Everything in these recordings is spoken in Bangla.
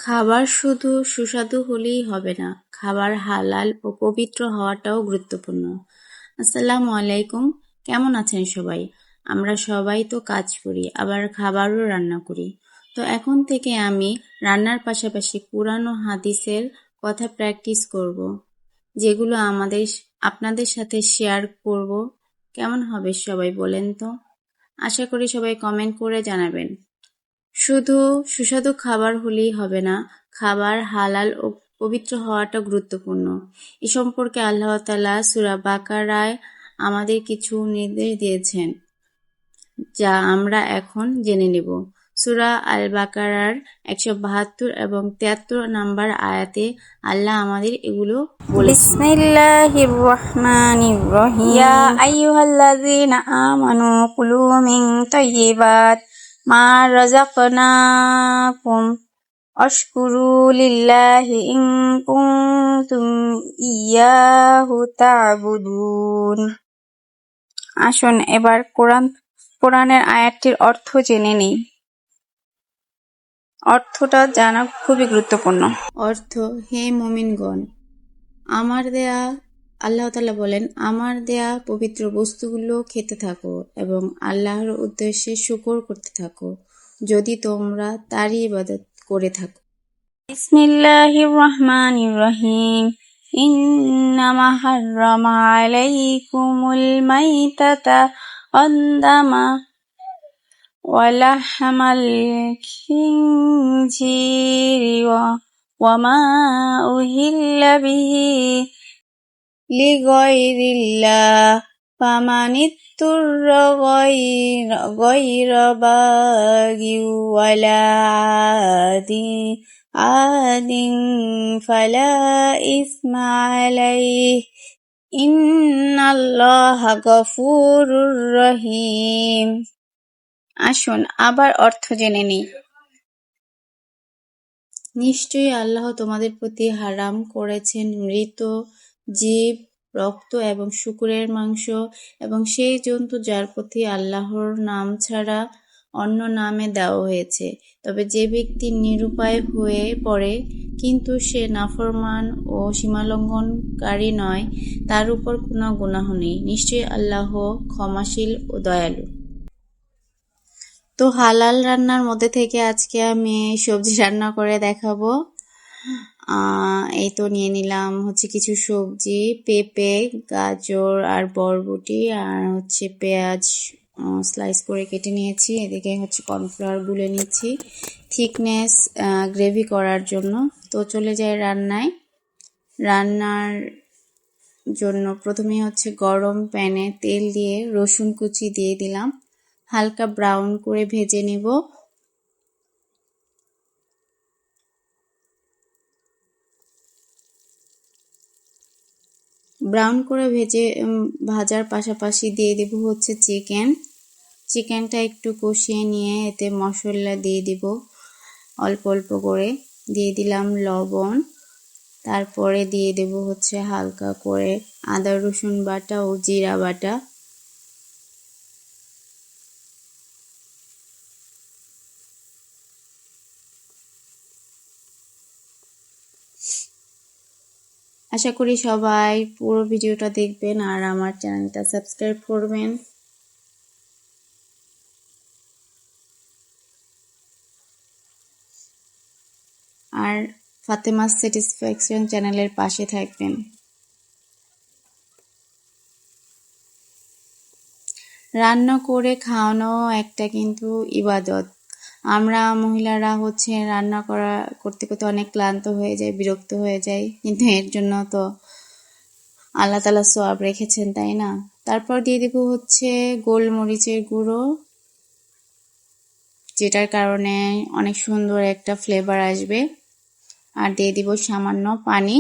খাবার শুধু সুস্বাদু হলেই হবে না, খাবার হালাল ও পবিত্র হওয়াটাও গুরুত্বপূর্ণ। আসসালামু আলাইকুম, কেমন আছেন সবাই? আমরা সবাই তো কাজ করি, আবার খাবারও রান্না করি। তো এখন থেকে আমি রান্নার পাশাপাশি পুরানো হাদিসের কথা প্র্যাকটিস করব, যেগুলো আপনাদের সাথে শেয়ার করব। কেমন হবে সবাই বলেন তো? আশা করি সবাই কমেন্ট করে জানাবেন। শুধু সুস্বাদু খাবার হলেই হবে না, খাবার হালাল ও পবিত্র হওয়াটা গুরুত্বপূর্ণ। এ সম্পর্কে আল্লাহ তাআলা সূরা বাকারায় আমাদের কিছু নির্দেশ দিয়েছেন, যা আমরা এখন জেনে নেব। সূরা আল বাকারার ১৭২ এবং ৭৩ নম্বর আয়াতে আল্লাহ আমাদের এগুলো বলেছেন। বিসমিল্লাহির রহমানির রহিম। ইয়া আইয়ুহাল্লাযীনা আমানু কুলু মিন তাইয়্যিবাত মা রাযাকনাকুম ওয়াশকুরু লিল্লাহি ইন কুনতুম ইয়্যাহু তা'বুদুন। আসুন এবার কোরআনের আয়াতটির অর্থ জেনে নিই। অর্থটা জানা খুবই গুরুত্বপূর্ণ। অর্থ: হে মুমিনগণ, আল্লাহ তাআলা বলেন, আমার দেয়া পবিত্র বস্তুগুলো খেতে থাকো এবং আল্লাহর উদ্দেশ্যে শুকর করতে থাকো, যদি তোমরা তারই ইবাদত করে থাকো। বিসমিল্লাহির রহমানির রহিম। ইন্নামা হাররামা আলাইকুমুল মাইতাতা ওয়াদ-দামা ওয়া লাহমাল খিনজিরি ওয়া মা উহিল্লা বিহি লিগাইরিল্লাহ ফামানিত্তুররা গায়রা বাগিন ওয়ালা আদিন ফালা ইসমা আলাইহি ইন্নাল্লাহা গফুরুর রহিম। আসুন আবার অর্থ জেনে নিই। নিশ্চয়ই আল্লাহ তোমাদের প্রতি হারাম করেছেন মৃত জীব, রক্ত এবং শূকরের মাংস এবং সেই জন্তু যার প্রতি আল্লাহর নাম ছাড়া অন্য নামে দেওয়া হয়েছে। তবে যে ব্যক্তি নিরুপায় হয়ে পড়ে কিন্তু সে নাফরমান ও সীমালঙ্ঘনকারী নয়, তার উপর কোনো গুনাহ নেই। নিশ্চয়ই আল্লাহ ক্ষমাশীল ও দয়ালু। তো হালাল রান্নার মধ্যে থেকে আজকে আমি সবজি রান্না করে দেখাবো। এই তো নিয়ে নিলাম কিছু সবজি, পেঁপে, গাজর আর বরবটি, আর পেঁয়াজ স্লাইস করে কেটে নিয়েছি। এদিকে কর্নফ্লাওয়ার গুলে নিচ্ছি থিকনেস গ্রেভি করার জন্য। তো চলে যাই রান্নায়। রান্নার জন্য প্রথমে গরম প্যানে তেল দিয়ে রসুন কুচি দিয়ে দিলাম, হালকা ব্রাউন করে ভেজে নেব। ব্রাউন করে ভাজার পাশাপাশি দিয়ে দেব চিকেনটা একটু কষিয়ে নিয়ে এতে মশলা দিয়ে দিব অল্প অল্প করে। দিয়ে দিলাম লবণ, তারপরে দিয়ে দেব হালকা করে আদা রসুন বাটা ও জিরা বাটা। আশা করি সবাই পুরো ভিডিওটা দেখবেন আর আমার চ্যানেলটা সাবস্ক্রাইব করবেন। আর ফাতেমাস স্যাটিসফ্যাকশন চ্যানেলের পাশে থাকবেন। রান্না করে খাওয়ানো একটা কিন্তু ইবাদত। আমরা মহিলারা রান্না করতে করতে অনেক ক্লান্ত হয়ে যাই, বিরক্ত হয়ে যাই, কিন্তু এর জন্য তো আল্লাহ তাআলা সওয়াব রেখেছেন, তাই না? তারপর দিয়ে দেব গোলমরিচের গুঁড়ো, যেটার কারণে অনেক সুন্দর একটা ফ্লেভার আসবে। আর দিয়ে দিব সামান্য পানি,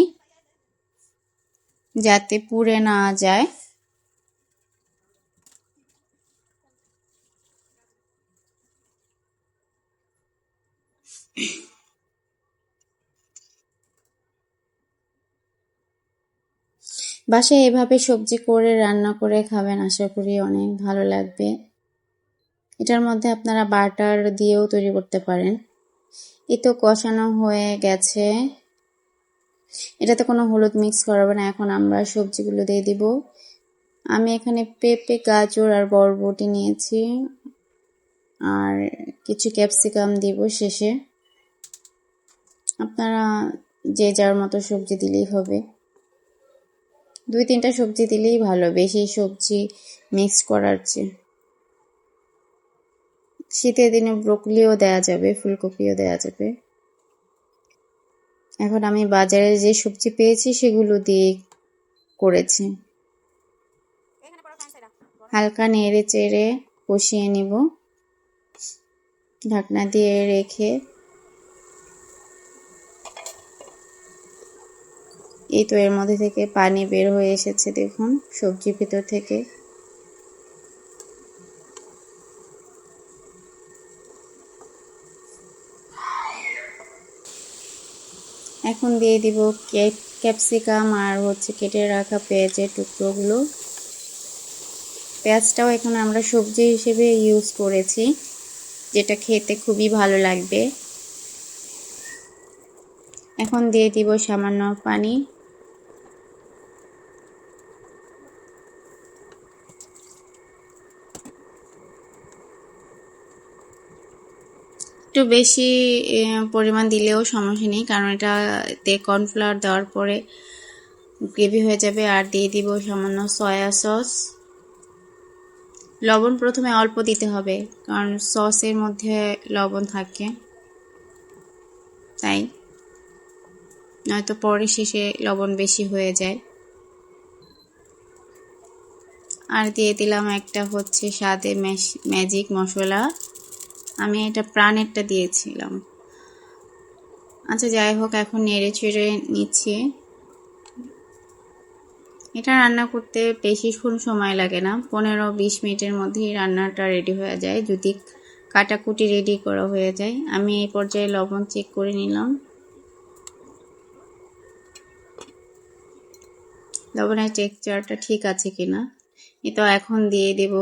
যাতে পুড়ে না যায়। বাসায় এভাবে সবজি করে রান্না করে খাবেন, আশা করি অনেক ভালো লাগবে। এটার মধ্যে আপনারা বাটার দিয়েও তৈরি করতে পারেন। এই তো কষানো হয়ে গেছে, এটাতে কোনো হলুদ মিক্স করাবো না। এখন আমরা সবজিগুলো দিয়ে দিব। আমি এখানে পেঁপে, গাজর আর বরবটি নিয়েছি, আর কিছু ক্যাপসিকাম দিব শেষে। আপনারা যে যার মতো সবজি দিলেই হবে, 2-3টা সবজি দিলেই ভালো, বেশি সবজি মিক্স করার চেয়ে। শীতের দিনে ব্রোকলিও দেয়া যাবে, ফুলকপিও দেয়া যাবে। এখন আমি বাজারে যে সবজি পেয়েছি সেগুলো দিয়ে করেছি। হালকা নেড়ে চেড়ে কষিয়ে নিব, ঢাকনা দিয়ে রেখে। এই তো এর মধ্যে থেকে পানি বের হয়ে এসেছে, দেখুন সবজির ভিতর থেকে। এখন দিয়ে দিব ক্যাপসিকাম আর কেটে রাখা পেঁয়াজের টুকরোগুলো। পেঁয়াজটাও এখানে আমরা সবজি হিসেবে ইউজ করেছি, যেটা খেতে খুবই ভালো লাগবে। এখন দিয়ে দিব সামান্য পানি। একটু বেশি পরিমাণ দিলেও সমস্যা নেই, কারণ এটাতে কর্নফ্লাওয়ার দেওয়ার পরে গ্রেভি হয়ে যাবে। আর দিয়ে দিব সামান্য সয়া সস। লবণ প্রথমে অল্প দিতে হবে, কারণ সসের মধ্যে লবণ থাকে, তাই নয়তো পরে শেষে লবণ বেশি হয়ে যায়। আর দিয়ে দিলাম একটা স্বাদে ম্যাজিক মশলা, আমি এটা প্রাণেরটা দিয়েছিলাম। আচ্ছা যাই হোক, এখন নেড়ে চেড়ে নিচ্ছি। এটা রান্না করতে বেশিক্ষণ সময় লাগে না, 15-20 মিনিটের মধ্যেই রান্নাটা রেডি হয়ে যায়, যদি কাটাকুটি রেডি করা হয়ে যায়। আমি এই পর্যায়ে লবণ চেক করে নিলাম, লবণের টেক্সচারটা ঠিক আছে কিনা। তো এখন দিয়ে দেব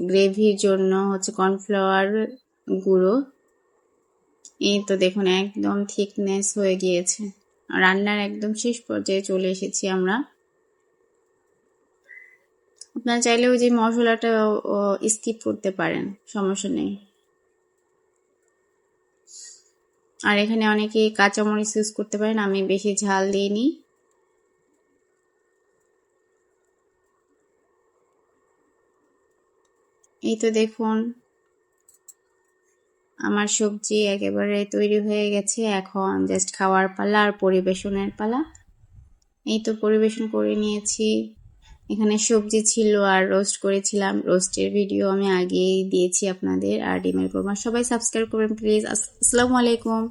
গ্রেভির জন্য কর্নফ্লাওয়ার গুঁড়ো। এই তো দেখুন একদম থিকনেস হয়ে গিয়েছে, রান্নার একদম শেষ পর্যায়ে চলে এসেছি আমরা। আপনারা চাইলে ওই যে মশলাটা স্কিপ করতে পারেন, সমস্যা নেই। আর এখানে অনেকে কাঁচামরিচ ইউজ করতে পারেন, আমি বেশি ঝাল দিইনি। এই তো দেখুন আমার সবজি একেবারে তৈরি হয়ে গেছে, এখন জাস্ট খাওয়ার পালা আর পরিবেশনের পালা। এই তো পরিবেশন করে নিয়েছি। এখানে সবজি ছিল আর রোস্ট করেছিলাম, রোস্টের ভিডিও আমি আগেই দিয়েছি আপনাদের। আর ডিমের কোরমা। সবাই সাবস্ক্রাইব করবেন প্লিজ। আসসালামু আলাইকুম।